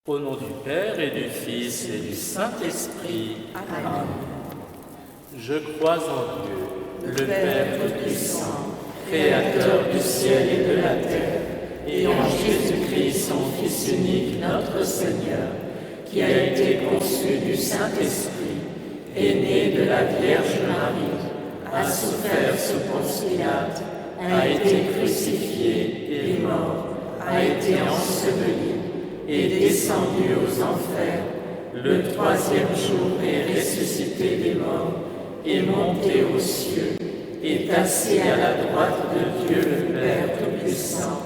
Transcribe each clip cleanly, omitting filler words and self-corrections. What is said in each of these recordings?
Au nom du Père et du Fils et du Saint-Esprit. Amen. Je crois en Dieu, le Père Tout-Puissant, Créateur du ciel et de la terre, et en Jésus-Christ, son Fils unique, notre Seigneur, qui a été conçu du Saint-Esprit, est né de la Vierge Marie, a souffert sous Ponce Pilate, a été crucifié et mort, a été enseveli, est descendu aux enfers, le troisième jour est ressuscité des morts, est monté aux cieux, est assis à la droite de Dieu le Père Tout-Puissant,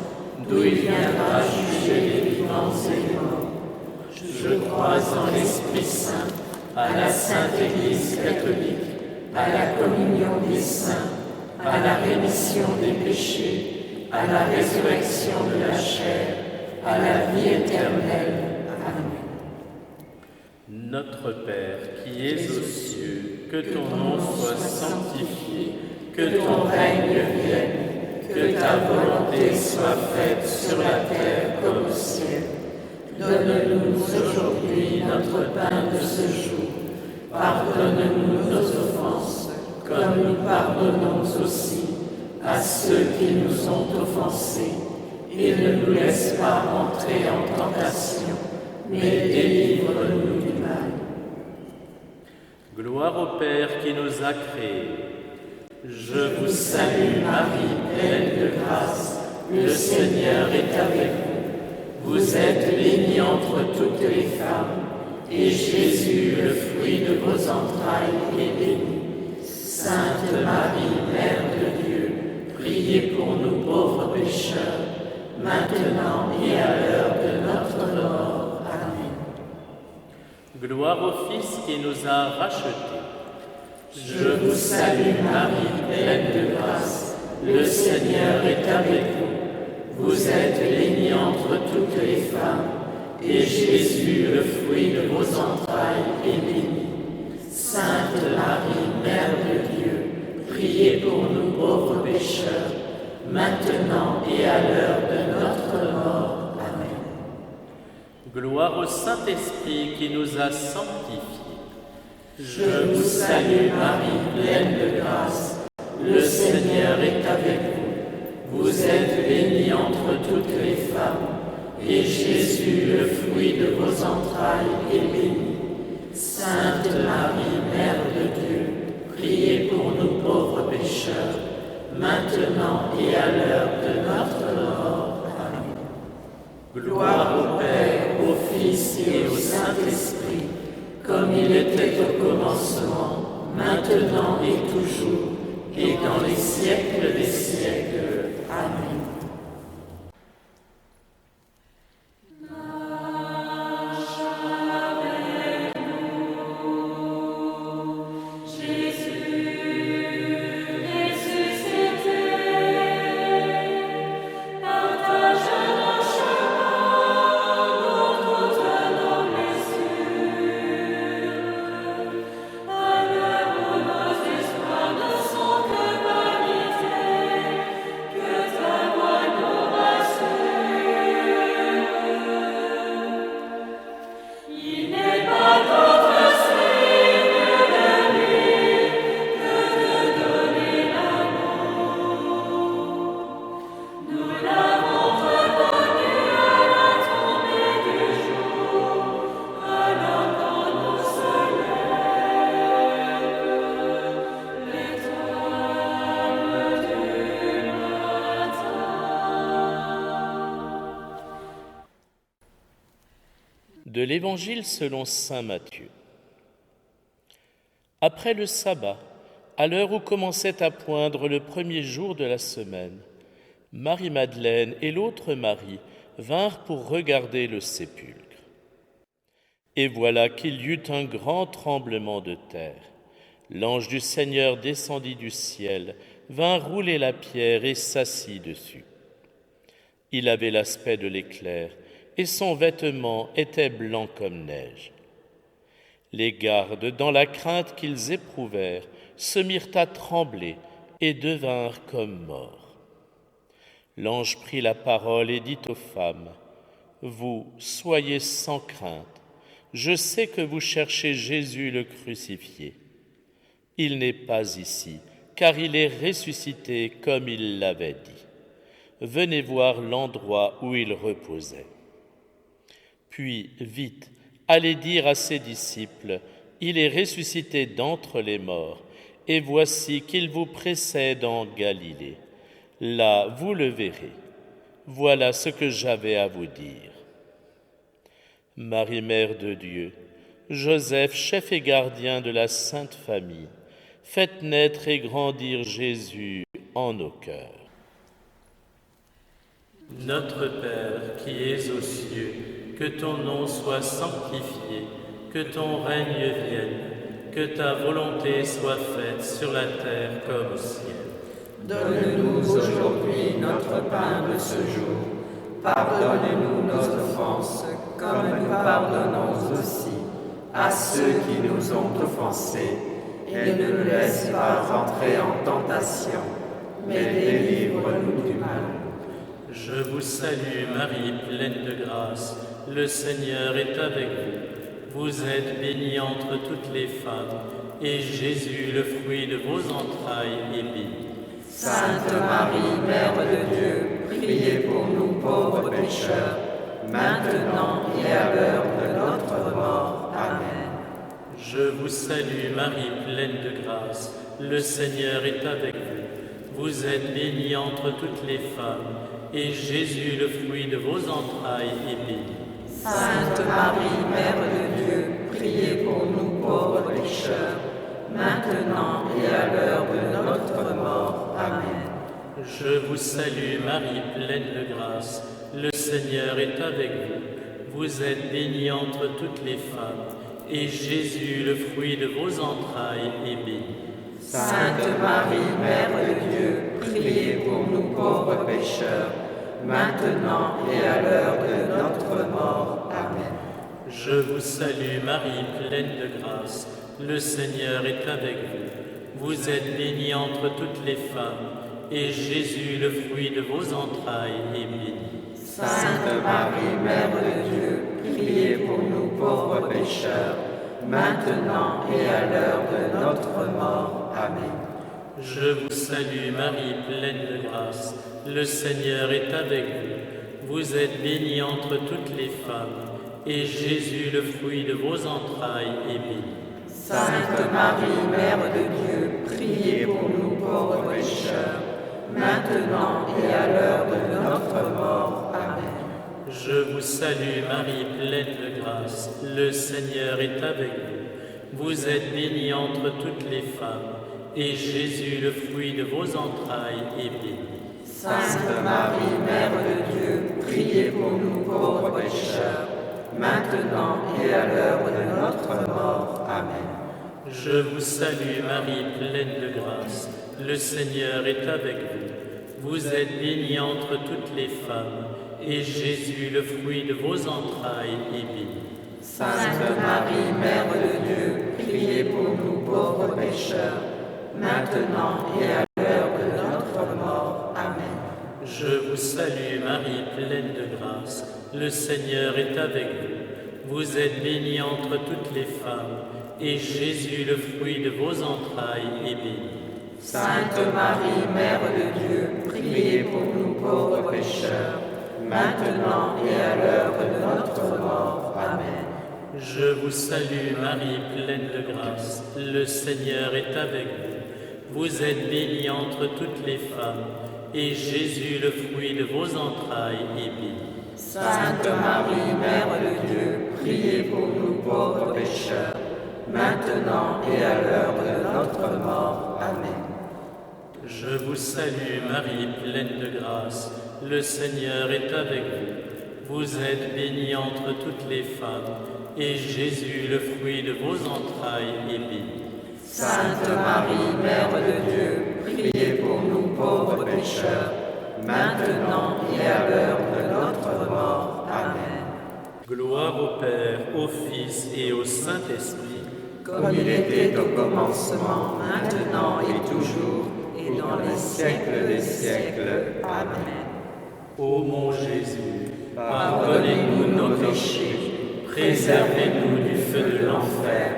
d'où il viendra juger les vivants et les morts. Je crois en l'Esprit Saint, à la Sainte Église catholique, à la communion des saints, à la rémission des péchés, à la résurrection de la chair, à la vie éternelle. Amen. Notre Père, qui es aux cieux, que ton nom soit sanctifié, que ton règne vienne, que ta volonté soit faite sur la terre comme au ciel. Donne-nous aujourd'hui notre pain de ce jour. Pardonne-nous nos offenses, comme nous pardonnons aussi à ceux qui nous ont offensés. Et ne nous laisse pas entrer en tentation, mais délivre-nous du mal. Gloire au Père qui nous a créés. Je vous salue Marie, pleine de grâce, le Seigneur est avec vous. Vous êtes bénie entre toutes les femmes, et Jésus, le fruit de vos entrailles, est béni. Sainte Marie, Mère de Dieu, priez pour nous pauvres pécheurs, maintenant et à l'heure de notre mort. Amen. Gloire au Fils qui nous a rachetés. Je vous salue Marie, pleine de grâce, le Seigneur est avec vous. Vous êtes bénie entre toutes les femmes, et Jésus, le fruit de vos entrailles, est béni. Sainte Marie, Mère de Dieu, priez pour nous pauvres pécheurs, maintenant et à l'heure de notre mort. Amen. Gloire au Saint-Esprit qui nous a sanctifiés. Je vous salue Marie, pleine de grâce, le Seigneur est avec vous. Vous êtes bénie entre toutes les femmes, et Jésus, le fruit de vos entrailles, est béni. Sainte Marie, Mère de Dieu, priez pour nous pauvres pécheurs, maintenant et à l'heure de notre mort. Amen. Gloire au Père, au Fils et au Saint-Esprit, comme il était au commencement, maintenant et toujours, et dans les siècles des siècles. Amen. De l'Évangile selon saint Matthieu. Après le sabbat, à l'heure où commençait à poindre le premier jour de la semaine, Marie-Madeleine et l'autre Marie vinrent pour regarder le sépulcre. Et voilà qu'il y eut un grand tremblement de terre. L'ange du Seigneur descendit du ciel, vint rouler la pierre et s'assit dessus. Il avait l'aspect de l'éclair, et son vêtement était blanc comme neige. Les gardes, dans la crainte qu'ils éprouvèrent, se mirent à trembler et devinrent comme morts. L'ange prit la parole et dit aux femmes : Vous, soyez sans crainte. Je sais que vous cherchez Jésus le crucifié. Il n'est pas ici, car il est ressuscité comme il l'avait dit. Venez voir l'endroit où il reposait. Puis, vite, allez dire à ses disciples, il est ressuscité d'entre les morts, et voici qu'il vous précède en Galilée. Là, vous le verrez. Voilà ce que j'avais à vous dire. Marie, Mère de Dieu, Joseph, chef et gardien de la Sainte Famille, faites naître et grandir Jésus en nos cœurs. Notre Père qui es aux cieux, que ton nom soit sanctifié, que ton règne vienne, que ta volonté soit faite sur la terre comme au ciel. Donne-nous aujourd'hui notre pain de ce jour. Pardonne-nous nos offenses, comme nous pardonnons aussi à ceux qui nous ont offensés. Et ne nous laisse pas entrer en tentation, mais délivre-nous du mal. Je vous salue Marie, pleine de grâce, le Seigneur est avec vous. Vous êtes bénie entre toutes les femmes, et Jésus, le fruit de vos entrailles, est béni. Sainte Marie, Mère de Dieu, priez pour nous pauvres pécheurs, maintenant et à l'heure de notre mort. Amen. Je vous salue Marie, pleine de grâce, le Seigneur est avec vous. Vous êtes bénie entre toutes les femmes, et Jésus, le fruit de vos entrailles, est béni. Sainte Marie, Mère de Dieu, priez pour nous pauvres pécheurs, maintenant et à l'heure de notre mort. Amen. Je vous salue Marie, pleine de grâce, le Seigneur est avec vous. Vous êtes bénie entre toutes les femmes, et Jésus, le fruit de vos entrailles, est béni. Sainte Marie, Mère de Dieu, priez pour nous pauvres pécheurs, maintenant et à l'heure de notre mort. Amen. Je vous salue Marie, pleine de grâce, le Seigneur est avec vous. Vous êtes bénie entre toutes les femmes, et Jésus, le fruit de vos entrailles, est béni. Sainte Marie, Mère de Dieu, priez pour nous pauvres pécheurs, maintenant et à l'heure de notre mort. Amen. Je vous salue Marie, pleine de grâce, le Seigneur est avec vous. Vous êtes bénie entre toutes les femmes, et Jésus, le fruit de vos entrailles, est béni. Sainte Marie, Mère de Dieu, priez pour nous pauvres pécheurs, maintenant et à l'heure de notre mort. Amen. Je vous salue Marie, pleine de grâce, le Seigneur est avec vous. Vous êtes bénie entre toutes les femmes, et Jésus, le fruit de vos entrailles, est béni. Sainte Marie, Mère de Dieu, priez pour nous pauvres pécheurs, maintenant et à l'heure de notre mort. Amen. Je vous salue Marie, pleine de grâce, le Seigneur est avec vous. Vous êtes bénie entre toutes les femmes, et Jésus, le fruit de vos entrailles, est béni. Sainte Marie, Mère de Dieu, priez pour nous pauvres pécheurs, maintenant et à l'heure de notre mort. Amen. Je vous salue Marie, pleine de grâce, le Seigneur est avec vous. Vous êtes bénie entre toutes les femmes, et Jésus, le fruit de vos entrailles, est béni. Sainte Marie, Mère de Dieu, priez pour nous pauvres pécheurs, maintenant et à l'heure de notre mort. Amen. Je vous salue Marie, pleine de grâce, le Seigneur est avec vous. Vous êtes bénie entre toutes les femmes, et Jésus, le fruit de vos entrailles, est béni. Sainte Marie, Mère de Dieu, priez pour nous pauvres pécheurs, maintenant et à l'heure de notre mort. Amen. Je vous salue Marie, pleine de grâce, le Seigneur est avec vous. Vous êtes bénie entre toutes les femmes, et Jésus, le fruit de vos entrailles, est béni. Sainte Marie, Mère de Dieu, priez pour nous pauvres pécheurs, maintenant et à l'heure de notre mort. Amen. Gloire au Père, au Fils et au Saint-Esprit. Comme il était au commencement, maintenant et toujours, et dans les siècles des siècles. Amen. Ô mon Jésus, Pardonnez-nous nos péchés, préservez-nous du feu de l'enfer,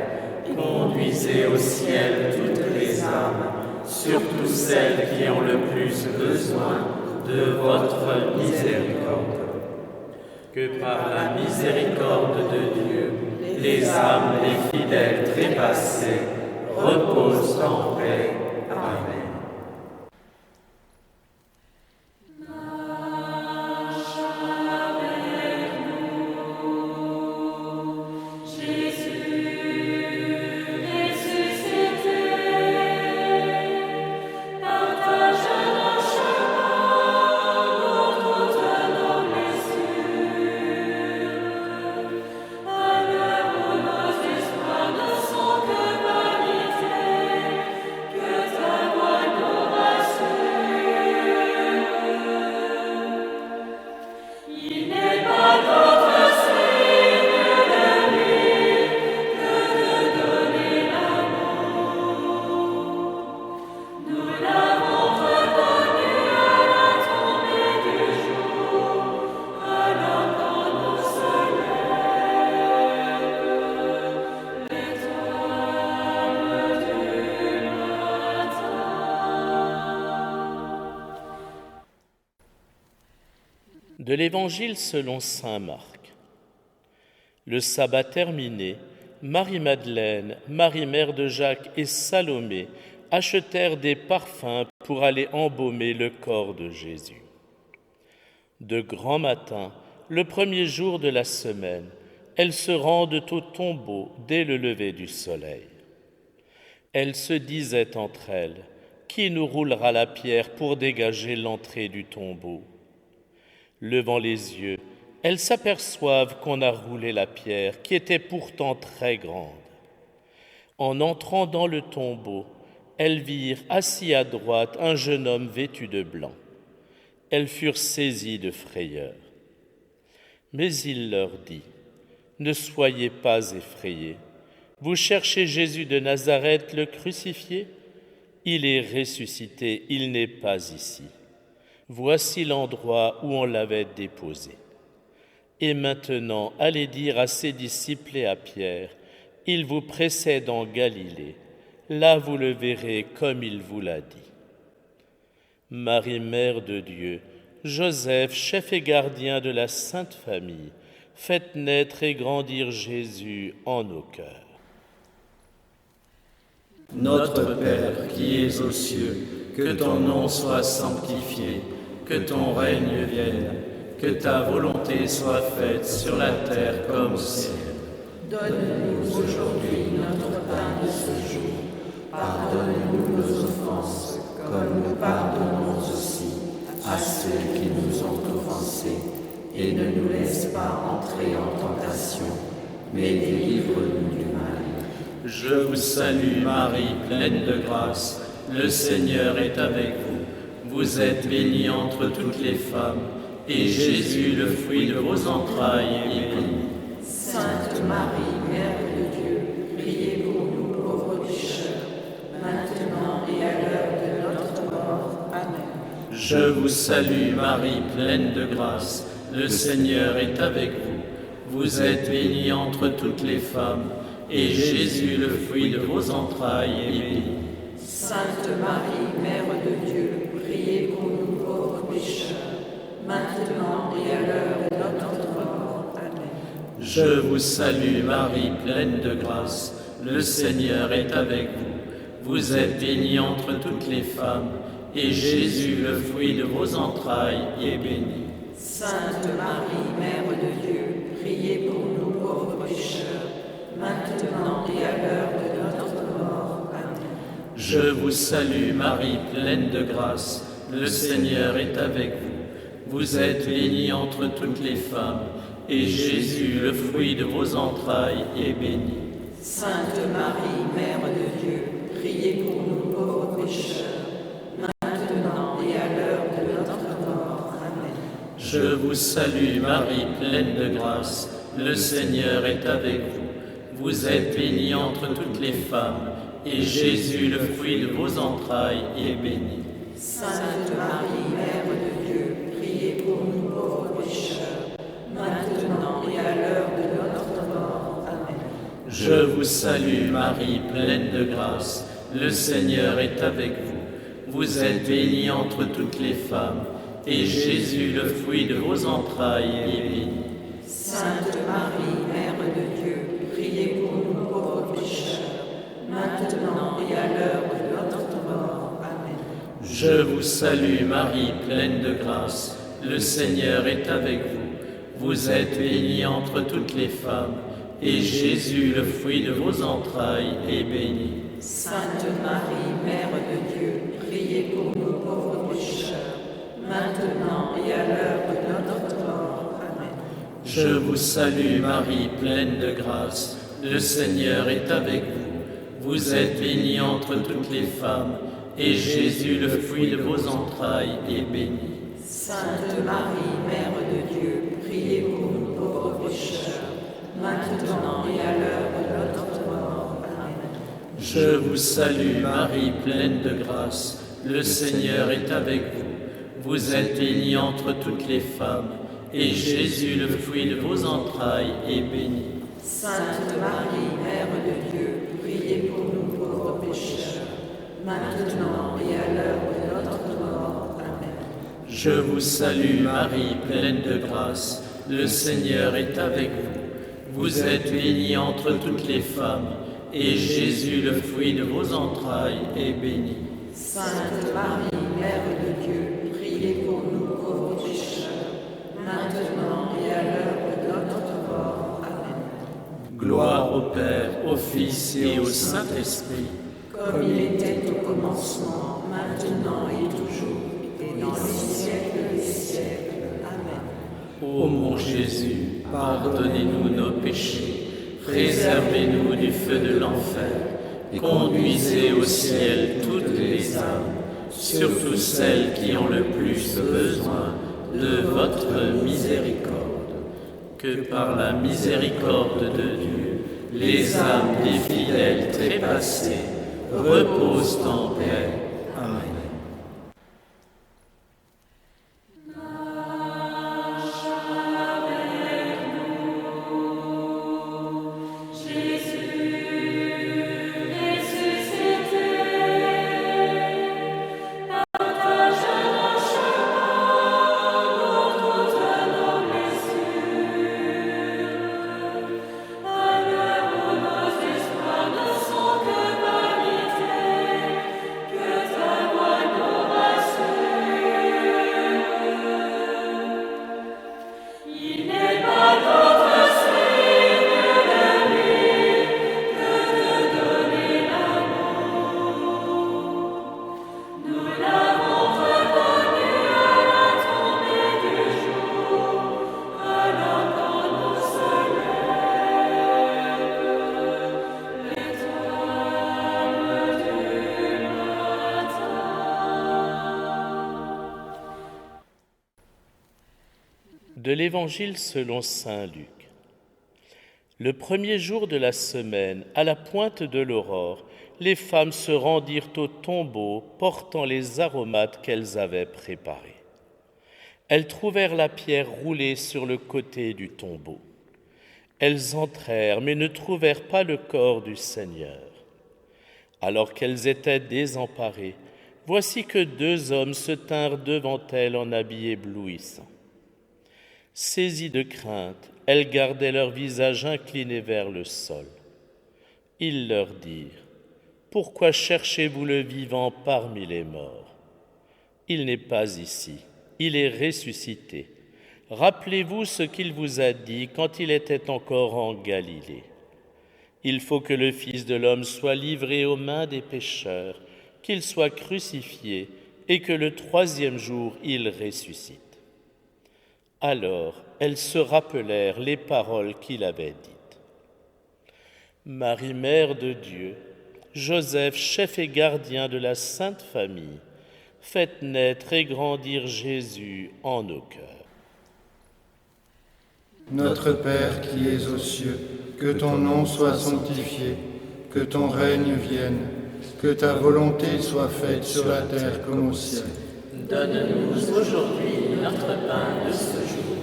conduisez au ciel toutes les âmes, surtout celles qui ont le plus besoin de votre miséricorde. Que par la miséricorde de Dieu, les âmes des fidèles trépassés reposent en paix. Amen. De l'Évangile selon saint Marc. Le sabbat terminé, Marie-Madeleine, Marie mère de Jacques et Salomé achetèrent des parfums pour aller embaumer le corps de Jésus. De grand matin, le premier jour de la semaine, elles se rendent au tombeau dès le lever du soleil. Elles se disaient entre elles, « Qui nous roulera la pierre pour dégager l'entrée du tombeau ?» Levant les yeux, elles s'aperçoivent qu'on a roulé la pierre, qui était pourtant très grande. En entrant dans le tombeau, elles virent assis à droite un jeune homme vêtu de blanc. Elles furent saisies de frayeur. Mais il leur dit, « Ne soyez pas effrayés. Vous cherchez Jésus de Nazareth, le crucifié ? Il est ressuscité, il n'est pas ici. Voici l'endroit où on l'avait déposé. Et maintenant, allez dire à ses disciples et à Pierre, il vous précède en Galilée. Là, vous le verrez comme il vous l'a dit. » Marie, Mère de Dieu, Joseph, chef et gardien de la Sainte Famille, faites naître et grandir Jésus en nos cœurs. Notre Père qui es aux cieux, que ton nom soit sanctifié, que ton règne vienne, que ta volonté soit faite sur la terre comme au ciel. Donne-nous aujourd'hui notre pain de ce jour. Pardonne-nous nos offenses, comme nous pardonnons aussi à ceux qui nous ont offensés. Et ne nous laisse pas entrer en tentation, mais délivre-nous du mal. Je vous salue Marie, pleine de grâce, le Seigneur est avec vous. Vous êtes bénie entre toutes les femmes, et Jésus, le fruit de vos entrailles, est béni. Sainte Marie, Mère de Dieu, priez pour nous pauvres pécheurs, maintenant et à l'heure de notre mort. Amen. Je vous salue Marie, pleine de grâce, le Seigneur est avec vous. Vous êtes bénie entre toutes les femmes, et Jésus, le fruit de vos entrailles, est béni. Sainte Marie, Mère de Dieu, priez pour nous pauvres pécheurs, maintenant et à l'heure de notre mort. Amen. Je vous salue Marie, pleine de grâce, le Seigneur est avec vous. Vous êtes bénie entre toutes les femmes, et Jésus, le fruit de vos entrailles, est béni. Sainte Marie, Mère de Dieu, priez pour nous pauvres pécheurs, maintenant et à l'heure de notre mort. Amen. Je vous salue Marie, pleine de grâce, le Seigneur est avec vous. Vous êtes bénie entre toutes les femmes, et Jésus, le fruit de vos entrailles, est béni. Sainte Marie, Mère de Dieu, priez pour nous pauvres pécheurs, maintenant et à l'heure de notre mort. Amen. Je vous salue Marie, pleine de grâce, le Seigneur est avec vous. Vous êtes bénie entre toutes les femmes, et Jésus, le fruit de vos entrailles, est béni. Sainte Marie, Mère de Dieu, priez pour nous pauvres pécheurs, Je vous salue Marie, pleine de grâce, le Seigneur est avec vous. Vous êtes bénie entre toutes les femmes, et Jésus, le fruit de vos entrailles, est béni. Sainte Marie, Mère de Dieu, priez pour nous pauvres pécheurs, maintenant et à l'heure de notre mort. Amen. Je vous salue Marie, pleine de grâce, le Seigneur est avec vous. Vous êtes bénie entre toutes les femmes, et Jésus, le fruit de vos entrailles, est béni. Sainte Marie, Mère de Dieu, priez pour nous pauvres pécheurs, maintenant et à l'heure de notre mort. Amen. Je vous salue Marie, pleine de grâce, le Seigneur est avec vous. Vous êtes bénie entre toutes les femmes, et Jésus, le fruit de vos entrailles, est béni. Sainte Marie, Mère de Dieu, priez pour nous pauvres pécheurs, maintenant et à l'heure de notre mort. Amen. Je vous salue Marie, pleine de grâce, le Seigneur est avec vous. Vous êtes bénie entre toutes les femmes, et Jésus, le fruit de vos entrailles, est béni. Sainte Marie, Mère de Dieu, priez pour nous pauvres pécheurs, maintenant et à l'heure de notre mort. Amen. Je vous salue Marie, pleine de grâce, le Seigneur est avec vous. Vous êtes bénie entre toutes les femmes, et Jésus, le fruit de vos entrailles, est béni. Sainte Marie, Mère de Dieu, priez pour nous pauvres pécheurs, maintenant et à l'heure de notre mort. Amen. Gloire au Père, au Fils et au Saint-Esprit, comme il était au commencement, maintenant et toujours, et dans les siècles des siècles. Amen. Ô mon Jésus, pardonnez-nous nos péchés, préservez-nous du feu de l'enfer, et conduisez au ciel toutes les âmes, surtout celles qui ont le plus besoin de votre miséricorde. Que par la miséricorde de Dieu, les âmes des fidèles trépassés reposent en paix. Amen. De l'Évangile selon saint Luc. Le premier jour de la semaine, à la pointe de l'aurore, les femmes se rendirent au tombeau portant les aromates qu'elles avaient préparés. Elles trouvèrent la pierre roulée sur le côté du tombeau. Elles entrèrent, mais ne trouvèrent pas le corps du Seigneur. Alors qu'elles étaient désemparées, voici que 2 hommes se tinrent devant elles en habits éblouissants. Saisies de crainte, elles gardaient leur visage incliné vers le sol. Ils leur dirent : « Pourquoi cherchez-vous le vivant parmi les morts ? Il n'est pas ici, il est ressuscité. Rappelez-vous ce qu'il vous a dit quand il était encore en Galilée. Il faut que le Fils de l'homme soit livré aux mains des pécheurs, qu'il soit crucifié et que le 3e jour il ressuscite. » Alors, elles se rappelèrent les paroles qu'il avait dites. Marie, Mère de Dieu, Joseph, chef et gardien de la Sainte Famille, faites naître et grandir Jésus en nos cœurs. Notre Père qui es aux cieux, que ton nom soit sanctifié, que ton règne vienne, que ta volonté soit faite sur la terre comme au ciel. Donne-nous aujourd'hui notre pain de ce jour.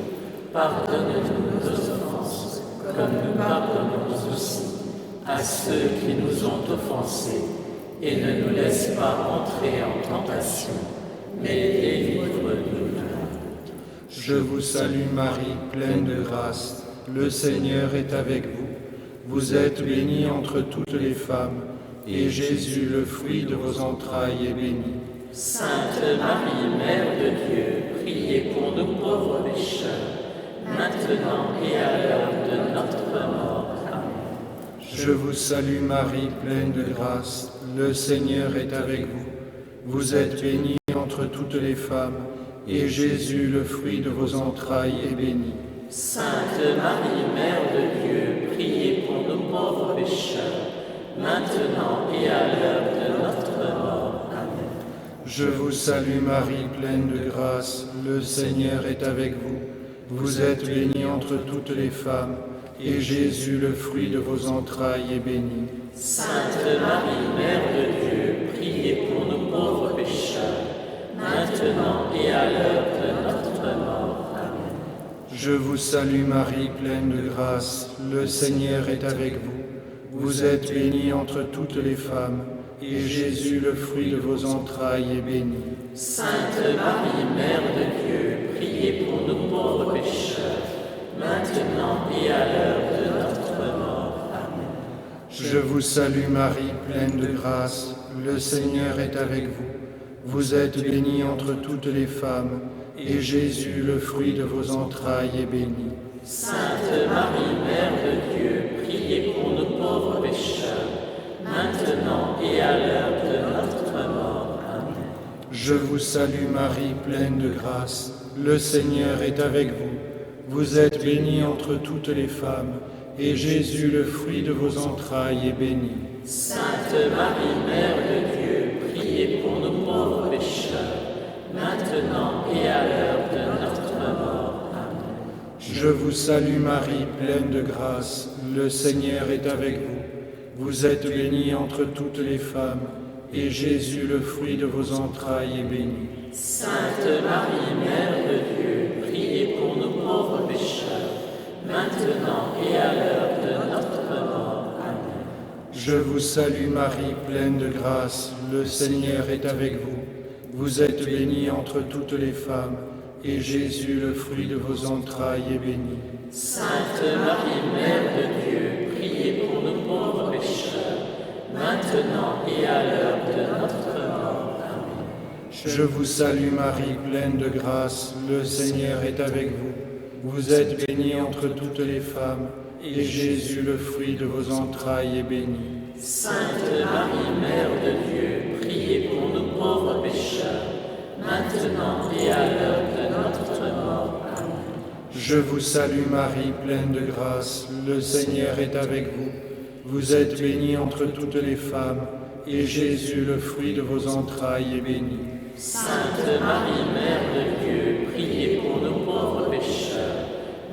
Pardonne-nous nos offenses, comme nous pardonnons aussi à ceux qui nous ont offensés, et ne nous laisse pas entrer en tentation, mais délivre-nous du mal. Je vous salue Marie, pleine de grâce, le Seigneur est avec vous. Vous êtes bénie entre toutes les femmes, et Jésus, le fruit de vos entrailles, est béni. Sainte Marie, Mère de Dieu, priez pour nous pauvres pécheurs, maintenant et à l'heure de notre mort. Amen. Je vous salue Marie, pleine de grâce, le Seigneur est avec vous. Vous êtes bénie entre toutes les femmes, et Jésus, le fruit de vos entrailles, est béni. Sainte Marie, Mère de Dieu, priez pour nous pauvres pécheurs, maintenant et à l'heure de notre mort. Amen. Je vous salue Marie, pleine de grâce, le Seigneur est avec vous. Vous êtes bénie entre toutes les femmes, et Jésus, le fruit de vos entrailles, est béni. Sainte Marie, Mère de Dieu, priez pour nous pauvres pécheurs, maintenant et à l'heure de notre mort. Amen. Je vous salue Marie, pleine de grâce, le Seigneur est avec vous. Vous êtes bénie entre toutes les femmes, et Jésus, le fruit de vos entrailles, est béni. Sainte Marie, Mère de Dieu, priez pour nous pauvres pécheurs, maintenant et à l'heure de notre mort. Amen. Je vous salue Marie, pleine de grâce, le Seigneur est avec vous. Vous êtes bénie entre toutes les femmes, et Jésus, le fruit de vos entrailles, est béni. Sainte Marie, Mère de Dieu, priez pour nous pauvres pécheurs, maintenant et à l'heure de notre mort. Amen. Je vous salue Marie, pleine de grâce, le Seigneur est avec vous. Vous êtes bénie entre toutes les femmes, et Jésus, le fruit de vos entrailles, est béni. Sainte Marie, Mère de Dieu, priez pour nous pauvres pécheurs, maintenant et à l'heure de notre mort. Amen. Je vous salue Marie, pleine de grâce, le Seigneur est avec vous. Vous êtes bénie entre toutes les femmes, et Jésus, le fruit de vos entrailles, est béni. Sainte Marie, Mère de Dieu, priez pour nous pauvres pécheurs, maintenant et à l'heure de notre mort. Amen. Je vous salue Marie, pleine de grâce, le Seigneur est avec vous. Vous êtes bénie entre toutes les femmes, et Jésus, le fruit de vos entrailles, est béni. Sainte Marie, Mère de Dieu, priez pour nous pauvres pécheurs, maintenant et à l'heure de notre mort. Amen. Je vous salue Marie, pleine de grâce, le Seigneur est avec vous. Vous êtes bénie entre toutes les femmes, et Jésus, le fruit de vos entrailles, est béni. Sainte Marie, Mère de Dieu, priez pour nous pauvres pécheurs, maintenant et à l'heure de notre mort. Amen. Je vous salue Marie, pleine de grâce, le Seigneur est avec vous. Vous êtes bénie entre toutes les femmes, et Jésus, le fruit de vos entrailles, est béni. Sainte Marie, Mère de Dieu, priez pour nous pauvres pécheurs,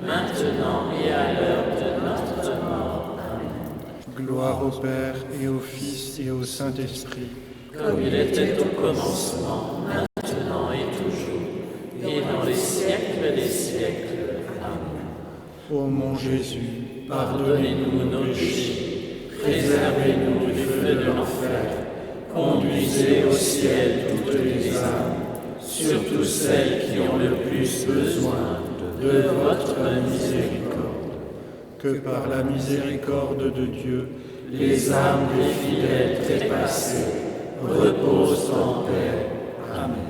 maintenant et à l'heure de notre mort. Amen. Gloire au Père, et au Fils, et au Saint-Esprit. Comme il était au commencement, maintenant et toujours, et dans les siècles des siècles. Amen. Ô mon Jésus, Pardonnez-nous nos péchés, préservez-nous du feu de l'enfer, conduisez au ciel toutes les âmes, surtout celles qui ont le plus besoin de votre miséricorde. que par la miséricorde de Dieu, Les âmes des fidèles trépassés reposent en paix. Amen.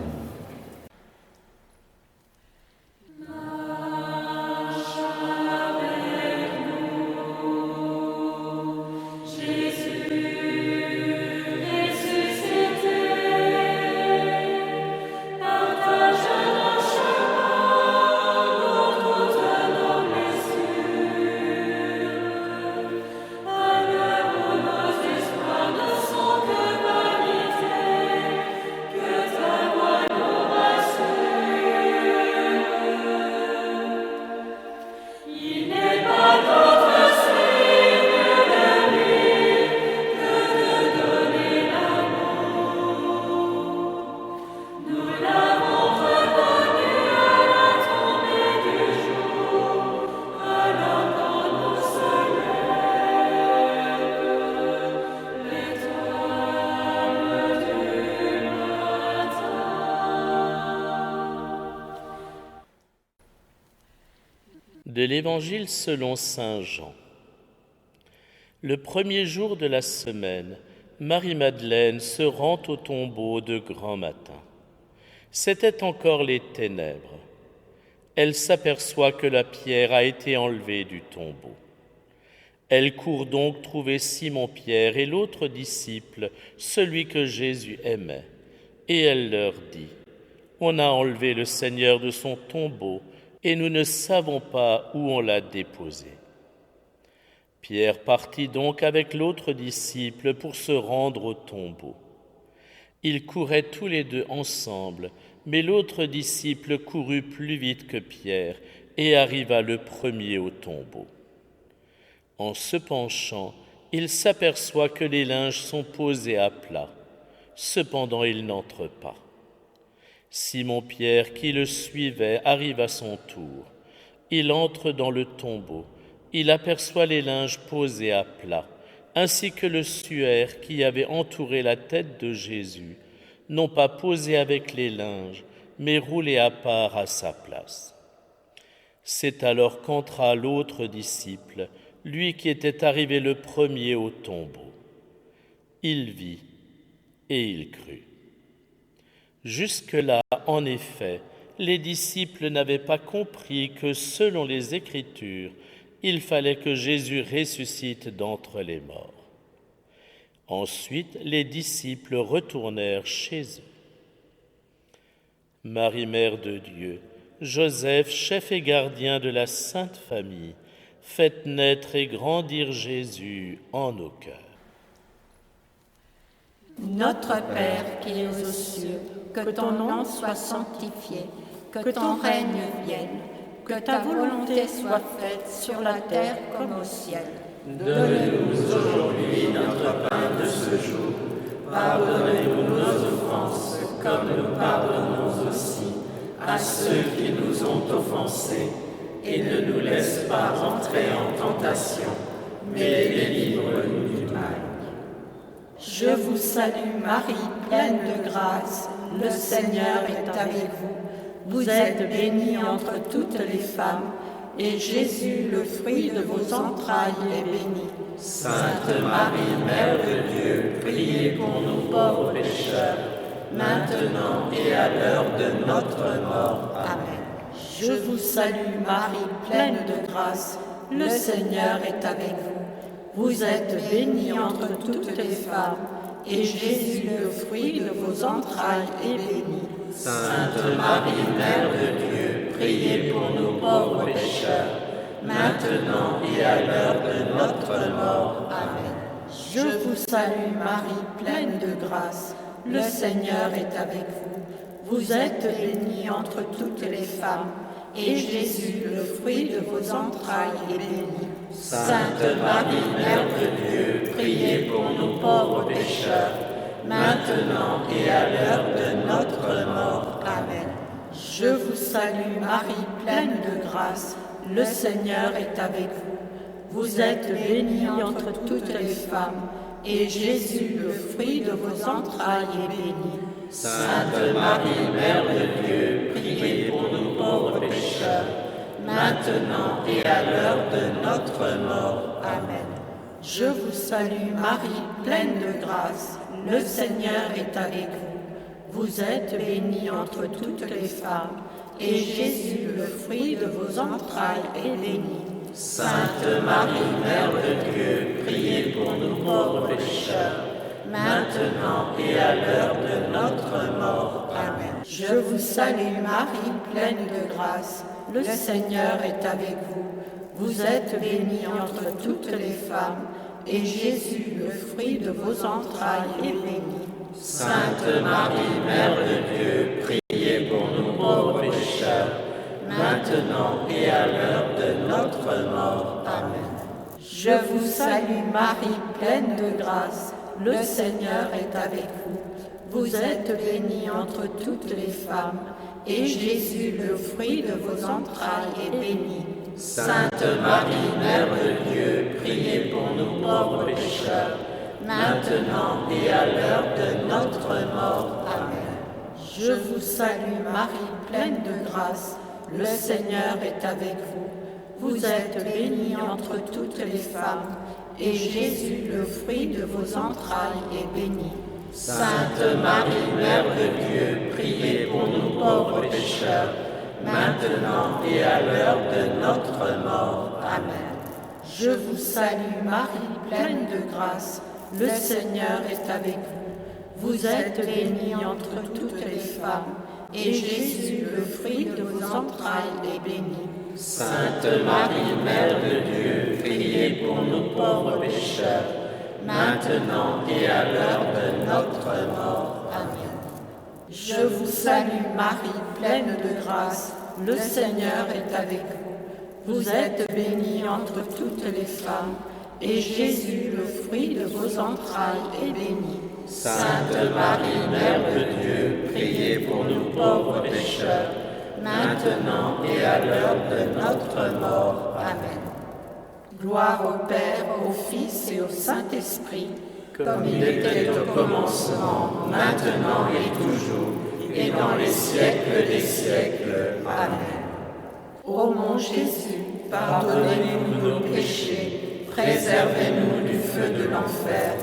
Que ta voix de l'Évangile selon saint Jean. Le premier jour de la semaine, Marie-Madeleine se rend au tombeau de grand matin. C'étaient encore les ténèbres. Elle s'aperçoit que la pierre a été enlevée du tombeau. Elle court donc trouver Simon-Pierre et l'autre disciple, celui que Jésus aimait. Et elle leur dit : « On a enlevé le Seigneur de son tombeau et nous ne savons pas où on l'a déposé. » Pierre partit donc avec l'autre disciple pour se rendre au tombeau. Ils couraient tous les deux ensemble, mais l'autre disciple courut plus vite que Pierre et arriva le premier au tombeau. En se penchant, il s'aperçoit que les linges sont posés à plat. Cependant, il n'entre pas. Simon-Pierre, qui le suivait, arrive à son tour. Il entre dans le tombeau. Il aperçoit les linges posés à plat, ainsi que le suaire qui avait entouré la tête de Jésus, non pas posé avec les linges, mais roulé à part à sa place. C'est alors qu'entra l'autre disciple, lui qui était arrivé le premier au tombeau. Il vit et il crut. Jusque-là, en effet, les disciples n'avaient pas compris que, selon les Écritures, il fallait que Jésus ressuscite d'entre les morts. Ensuite, les disciples retournèrent chez eux. Marie, Mère de Dieu, Joseph, chef et gardien de la Sainte Famille, faites naître et grandir Jésus en nos cœurs. Notre Père qui es aux cieux, que ton nom soit sanctifié, que ton règne vienne, que ta volonté soit faite sur la terre comme au ciel. Donne-nous aujourd'hui notre pain de ce jour. Pardonnez-nous nos offenses, comme nous pardonnons aussi à ceux qui nous ont offensés. Et ne nous laisse pas entrer en tentation, mais délivre-nous du mal. Je vous salue Marie, pleine de grâce, le Seigneur est avec vous. Vous êtes bénie entre toutes les femmes, et Jésus, le fruit de vos entrailles, est béni. Sainte Marie, Mère de Dieu, priez pour nous pauvres pécheurs, maintenant et à l'heure de notre mort. Amen. Je vous salue Marie, pleine de grâce, le Seigneur est avec vous. Vous êtes bénie entre toutes les femmes, et Jésus, le fruit de vos entrailles, est béni. Sainte Marie, Mère de Dieu, priez pour nous pauvres pécheurs, maintenant et à l'heure de notre mort. Amen. Je vous salue Marie, pleine de grâce, le Seigneur est avec vous. Vous êtes bénie entre toutes les femmes, et Jésus, le fruit de vos entrailles, est béni. Sainte Marie, Mère de Dieu, priez pour nous pauvres pécheurs, maintenant et à l'heure de notre mort. Amen. Je vous salue Marie, pleine de grâce, le Seigneur est avec vous. Vous êtes bénie entre toutes les femmes, et Jésus, le fruit de vos entrailles, est béni. Sainte Marie, Mère de Dieu, priez pour nous pauvres pécheurs, maintenant et à l'heure de notre mort. Amen. Je vous salue Marie, pleine de grâce, le Seigneur est avec vous. Vous êtes bénie entre toutes les femmes, et Jésus, le fruit de vos entrailles, est béni. Sainte Marie, Mère de Dieu, priez pour nous pauvres pécheurs, maintenant et à l'heure de notre mort. Amen. Je vous salue Marie, pleine de grâce, le Seigneur est avec vous. Vous êtes bénie entre toutes les femmes, et Jésus, le fruit de vos entrailles, est béni. Sainte Marie, Mère de Dieu, priez pour nous pauvres pécheurs, maintenant et à l'heure de notre mort. Amen. Je vous salue Marie, pleine de grâce, le Seigneur est avec vous. Vous êtes bénie entre toutes les femmes, et Jésus, le fruit de vos entrailles, est béni. Sainte Marie, Mère de Dieu, priez pour nous pauvres pécheurs, maintenant et à l'heure de notre mort. Amen. Je vous salue Marie, pleine de grâce, le Seigneur est avec vous. Vous êtes bénie entre toutes les femmes, et Jésus, le fruit de vos entrailles, est béni. Sainte Marie, Mère de Dieu, priez pour nous pauvres pécheurs, maintenant et à l'heure de notre mort. Amen. Je vous salue Marie, pleine de grâce, le Seigneur est avec vous. Vous êtes bénie entre toutes les femmes, et Jésus, le fruit de vos entrailles, est béni. Sainte Marie, Mère de Dieu, priez pour nous pauvres pécheurs, maintenant et à l'heure de notre mort. Amen. Je vous salue Marie, pleine de grâce, le Seigneur est avec vous. Vous êtes bénie entre toutes les femmes, et Jésus, le fruit de vos entrailles, est béni. Sainte Marie, Mère de Dieu, priez pour nous pauvres pécheurs, maintenant et à l'heure de notre mort. Amen. Gloire au Père, au Fils et au Saint-Esprit, comme il était au commencement, maintenant et toujours, et dans les siècles des siècles. Amen. Ô mon Jésus, pardonnez-nous nos péchés, préservez-nous du feu de l'enfer,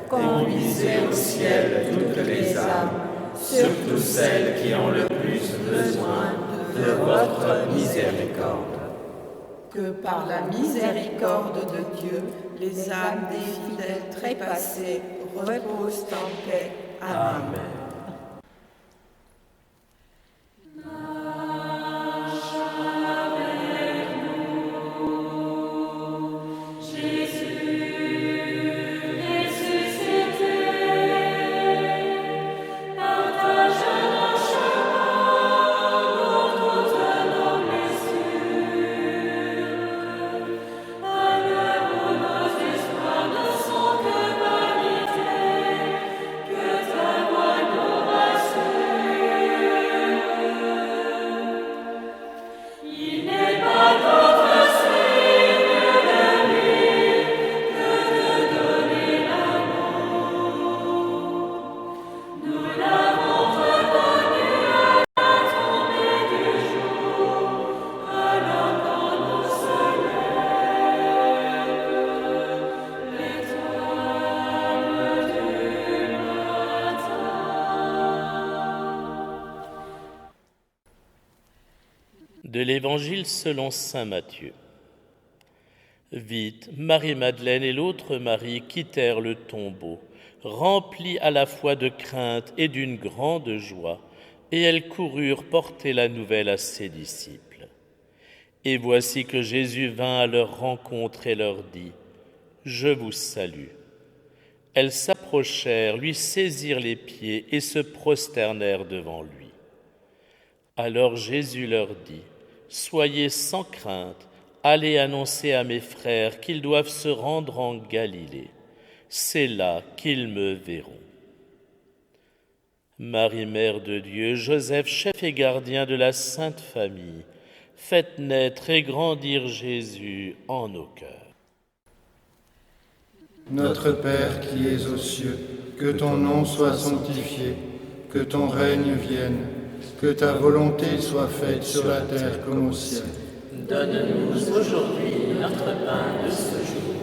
conduisez au ciel toutes les âmes, surtout celles qui ont le plus besoin de votre miséricorde. Que par la miséricorde de Dieu, les âmes des fidèles trépassés reposent en paix. Amen. De l'Évangile selon saint Matthieu. Vite, Marie-Madeleine et l'autre Marie quittèrent le tombeau, remplies à la fois de crainte et d'une grande joie, et elles coururent porter la nouvelle à ses disciples. Et voici que Jésus vint à leur rencontre et leur dit : « Je vous salue. » Elles s'approchèrent, lui saisirent les pieds et se prosternèrent devant lui. Alors Jésus leur dit : « Soyez sans crainte, allez annoncer à mes frères qu'ils doivent se rendre en Galilée. C'est là qu'ils me verront. » Marie, Mère de Dieu, Joseph, chef et gardien de la Sainte Famille, faites naître et grandir Jésus en nos cœurs. Notre Père qui es aux cieux, que ton nom soit sanctifié, que ton règne vienne, que ta volonté soit faite sur la terre comme au ciel. Donne-nous aujourd'hui notre pain de ce jour.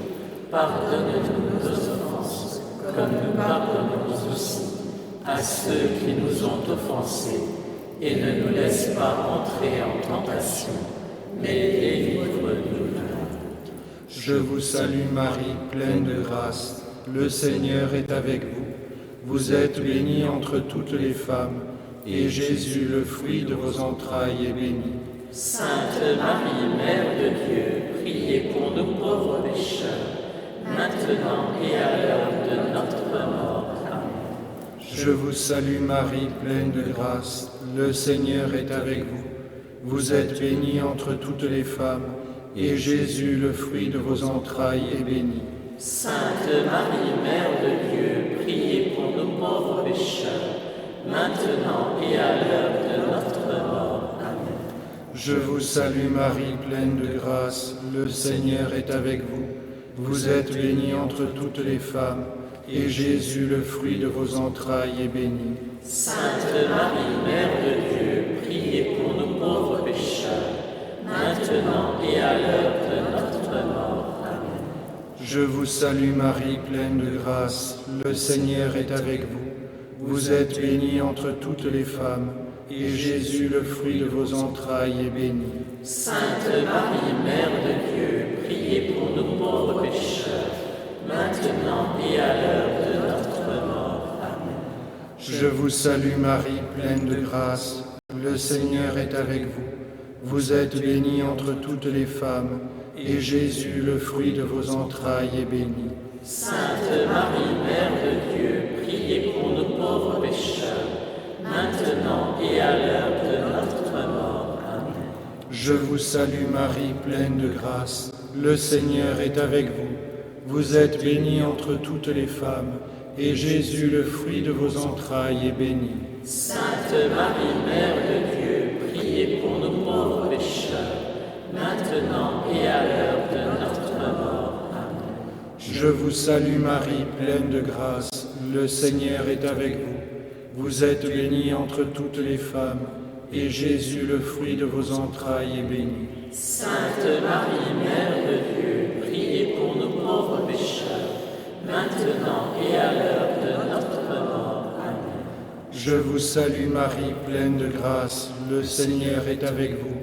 Pardonne-nous nos offenses, comme nous pardonnons aussi à ceux qui nous ont offensés. Et ne nous laisse pas entrer en tentation, mais délivre-nous du mal. Je vous salue Marie, pleine de grâce. Le Seigneur est avec vous. Vous êtes bénie entre toutes les femmes, et Jésus, le fruit de vos entrailles, est béni. Sainte Marie, Mère de Dieu, priez pour nous pauvres pécheurs, maintenant et à l'heure de notre mort. Amen. Je vous salue Marie, pleine de grâce. Le Seigneur est avec vous. Vous êtes bénie entre toutes les femmes, et Jésus, le fruit de vos entrailles, est béni. Sainte Marie, Mère de Dieu, priez pour nous pauvres pécheurs, maintenant et à l'heure de notre mort. Amen. Je vous salue Marie, pleine de grâce. Le Seigneur est avec vous. Vous êtes bénie entre toutes les femmes, et Jésus, le fruit de vos entrailles, est béni. Sainte Marie, Mère de Dieu, priez pour nous pauvres pécheurs, maintenant et à l'heure de notre mort. Amen. Je vous salue Marie, pleine de grâce, le Seigneur est avec vous. Vous êtes bénie entre toutes les femmes, et Jésus, le fruit de vos entrailles, est béni. Sainte Marie, Mère de Dieu, priez pour nous pauvres pécheurs, maintenant et à l'heure de notre mort. Amen. Je vous salue Marie, pleine de grâce, le Seigneur est avec vous. Vous êtes bénie entre toutes les femmes, et Jésus, le fruit de vos entrailles, est béni. Sainte Marie, Mère de Dieu, priez pour nous pauvres pécheurs, maintenant et à l'heure de notre mort. Amen. Je vous salue Marie, pleine de grâce, le Seigneur est avec vous. Vous êtes bénie entre toutes les femmes, et Jésus, le fruit de vos entrailles, est béni. Sainte Marie, Mère de Dieu, priez pour nous pauvres pécheurs, maintenant et à l'heure de notre mort. Amen. Je vous salue Marie, pleine de grâce, le Seigneur est avec vous. Vous êtes bénie entre toutes les femmes, et Jésus, le fruit de vos entrailles, est béni. Sainte Marie, Mère de Dieu, priez pour nous pauvres pécheurs, maintenant et à l'heure de notre mort. Amen. Je vous salue Marie, pleine de grâce, le Seigneur est avec vous.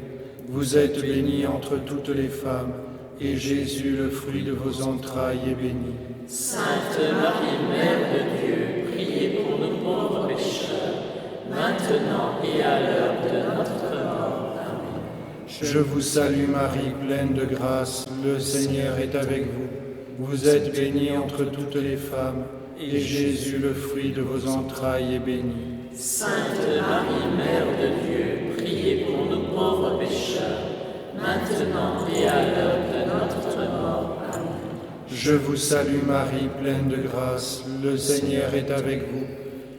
Vous êtes bénie entre toutes les femmes, et Jésus, le fruit de vos entrailles, est béni. Sainte Marie, Mère de Dieu, priez pour nous pauvres pécheurs, maintenant et à l'heure de notre mort. Amen. Je vous salue Marie, pleine de grâce, le Seigneur est avec vous. Vous êtes bénie entre toutes les femmes, et Jésus, le fruit de vos entrailles, est béni. Sainte Marie, Mère de Dieu, priez pour nous pauvres pécheurs, maintenant et à l'heure de notre mort. Amen. Je vous salue Marie, pleine de grâce, le Seigneur est avec vous.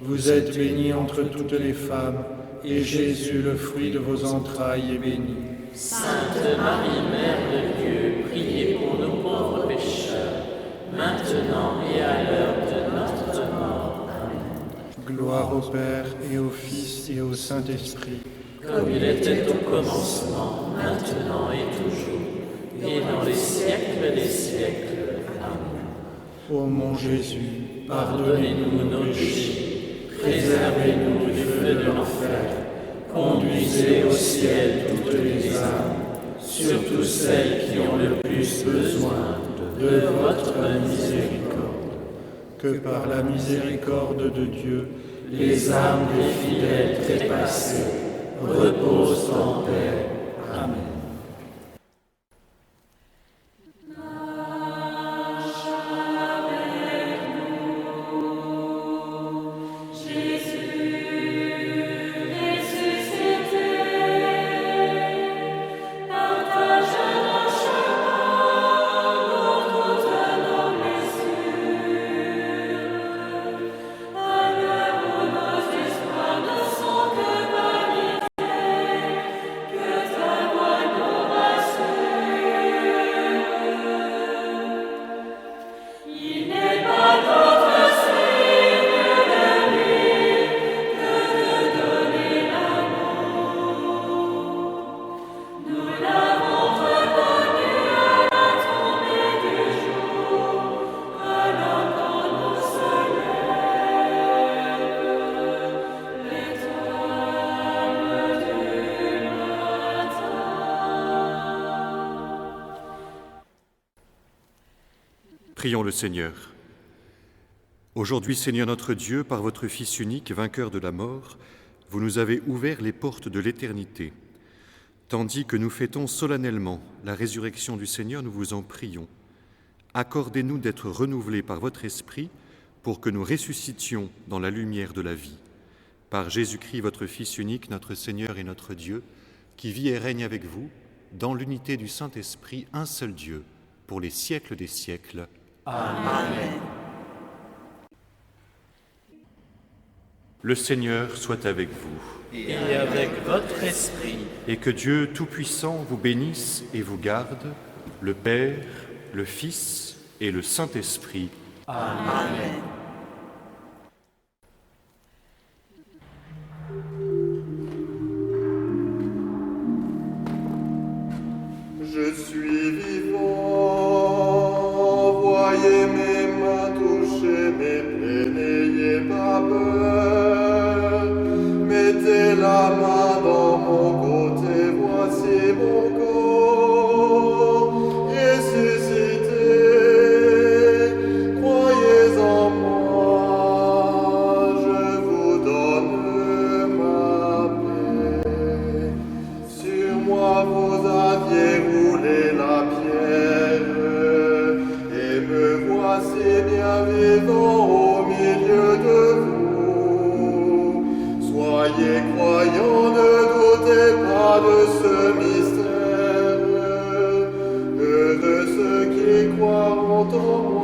Vous êtes bénie entre toutes les femmes, et Jésus, le fruit de vos entrailles, est béni. Sainte Marie, Mère de Dieu, priez pour nous pauvres pécheurs, maintenant et à l'heure de notre mort. Amen. Gloire au Père, et au Fils, et au Saint-Esprit. Comme il était au commencement, maintenant et toujours, et dans les siècles des siècles. Amen. Ô mon Jésus, Pardonnez-nous nos péchés, préservez-nous du feu de l'enfer, conduisez au ciel toutes les âmes, surtout celles qui ont le plus besoin de votre miséricorde. que par la miséricorde de Dieu, Les âmes des fidèles trépassés reposent en paix. Amen. Prions le Seigneur. Aujourd'hui, Seigneur notre Dieu, par votre Fils unique, vainqueur de la mort, vous nous avez ouvert les portes de l'éternité. Tandis que nous fêtons solennellement la résurrection du Seigneur, nous vous en prions. Accordez-nous d'être renouvelés par votre Esprit pour que nous ressuscitions dans la lumière de la vie. Par Jésus-Christ, votre Fils unique, notre Seigneur et notre Dieu, qui vit et règne avec vous, dans l'unité du Saint-Esprit, un seul Dieu, pour les siècles des siècles. Amen. Le Seigneur soit avec vous. Et avec votre esprit. Et que Dieu Tout-Puissant vous bénisse et vous garde, le Père, le Fils et le Saint-Esprit. Amen. touchez, mais n'ayez pas peur. Mettez la main dans mon côté, voici mon corps ressuscité. Croyez en moi, je vous donne ma paix. Sur moi vous aviez roulé la pierre, et me voici bien vivant au milieu de vous. Soyez croyants, ne doutez pas de ce mystère. Heureux ceux qui croiront en moi.